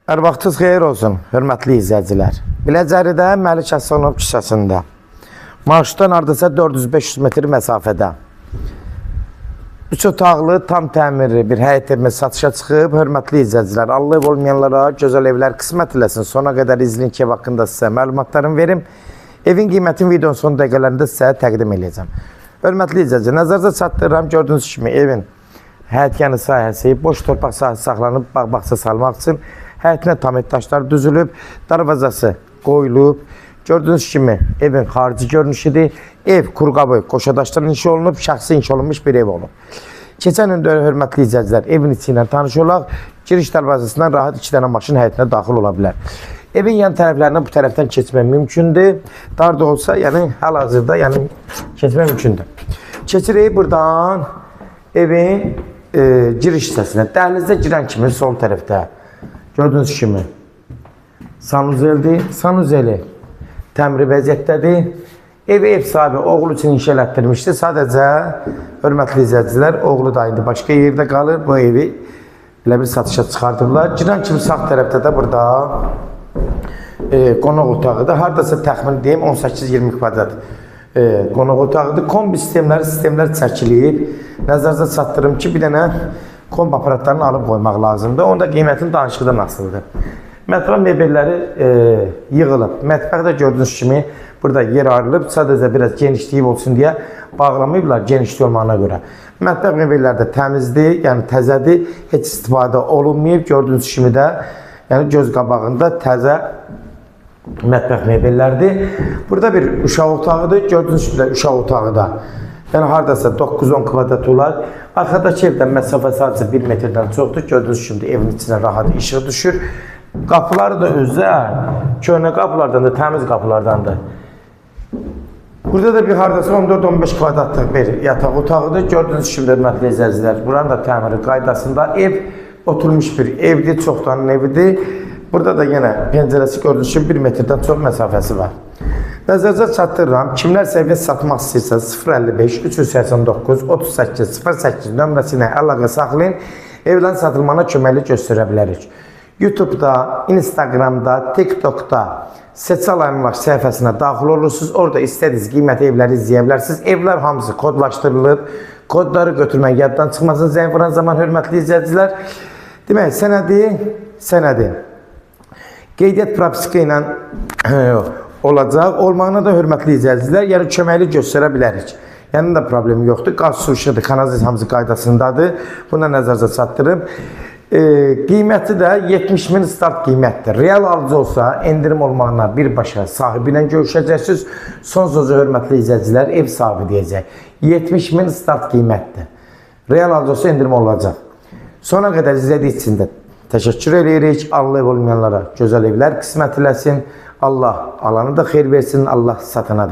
Hər vaxtınız xeyir olsun, hörmətli izləyicilər. Biləcəridə Məlik Əslanov küçəsində, marşrutdan hardasa 400-500 metr məsafədə 3 otaqlı, tam təmirli bir həyət evimiz satışa çıxıb. Hörmətli izləyicilər, Allah olmayanlara gözəl evlər qismət eləsin. Sona qədər izləyin ki, ev haqqında sizə məlumatlarımı verim. Evin qiymətini videonun son dəqiqələrində sizə təqdim edəcəm. Hörmətli izləyicilər, nəzərinizə çatdırıram. Gördüyünüz kimi evin həyətyanı sahəsi, boş torpaq sahəsi saxlanıb, bağ-bağça salmaq üçün həyətinə tam daşlar düzülüb, darvazası qoyulub. Gördüyünüz kimi evin xarici görünüşüdür. Ev qurqabı, qoşadaşdan inşa olunub, şəxsi inşa olunmuş bir ev olub. Keçən gün hörmətli izləyicilər, evin içi ilə tanış olaq. Giriş darvazasından rahat 2 dənə maşın həyətinə daxil ola bilər. Evin yan tərəflərindən bu tərəfdən keçmək mümkündür. Dar da olsa, yəni hal-hazırda keçmək mümkündür. Keçirik buradan evin giriş hissəsinə. Dəhlizdə girən kimi sol tərəfdə gördüyünüz kimi sanuzeldir. Sanuzeli təmiri vəziyyətdədir. Evi ev sahibi oğlu üçün inşa elətdirmişdir. Sadəcə hörmətli izləyicilər, oğlu da indi başqa yerdə qalır. Bu evi elə bir satışa çıxardıblar. Girən kimi sağ tərəfdə də burada qonaq otağıdır. Hardasa təxmin deyim 18-20 kvadrat qonaq otağıdır. Kombi sistemlər çəkilib. Nəzərinizə çatdırım ki, bir dənə kombi aparatlarını alıb qoymaq lazımdır. Onda qiymətinin danışıqdan asılıdır. Mətbəx mebelləri yığılıb. Mətbəxdə gördüyünüz kimi burada yer ayrılıb. Sadəcə biraz genişliyib olsun deyə bağlamayıblar genişlik olmağına görə. Mətbəx mebelləri də təmizdir, yəni təzədir. Heç istifadə olunmayıb. Gördüyünüz kimi də yəni göz qabağında təzə mətbəx mebellərdir. Burada bir uşaq otağıdır. Gördüyünüz kimi də uşaq otağı da. Yəni haradasa 9-10 kvadrat olar. Arxadakı evdən məsafə sadəcə 1 metrdən çoxdur. Gördüyünüz kimi də evin içinə rahat işıq düşür. Qapıları da özəl, köhnə qapılardan da, təmiz qapılardandır. Burada da bir haradasa 14-15 kvadratlıq bir yataq otağıdır. Gördüyünüz kimi də hörmətli izləyicilər, buranın da təmiri qaydasında ev oturmuş bir evdir, çoxdanın evidir. Burada da yenə pəncərəsi gördüyünüz kimi 1 metrdən çox məsafəsi var. Nəzərinizə çatdırıram. Kimlərsə evi satmaq istəyirsə 055 389 38 08 nömrəsi ilə əlaqə saxlayın. Evlərin satılmağına köməklik göstərə bilərik. YouTube'da, Instagram'da, TikTok'da Seçal Əmlak səhifəsinə daxil olursunuz. Orada istədiniz qiyməti evləri izləyə bilərsiniz. Evlər hamısı kodlaşdırılıb. Kodları götürmək yaddan çıxmasın. Zəng vuran zaman hörmətli izləyicilər. Demək, sənədi qeydiyyat propiska ilə olacaq. Olmağına da hörmətli izləyicilər, yəni köməkli göstərə bilərik. Yəni da problemi yoxdur. Qaz, su, işıqdır, kanalizasiya hamısı qaydasındadır. Buna nəzərinizə çatdırım. Qiyməti də 70.000 start qiymətdir. Real alıcı olsa endirim olmağına birbaşa sahibi ilə görüşəcəksiniz. Son sözü hörmətli izləyicilər, ev sahibi deyəcək. 70.000 start qiymətdir. Real alıcı olsa endirim olacaq. Sona qədər izlədiyi üçün də təşəkkür edirik. Allah ev olmayanlara gözəl evlər qismət eləsin. Allah alanı da xeyir versin. Allah satana da.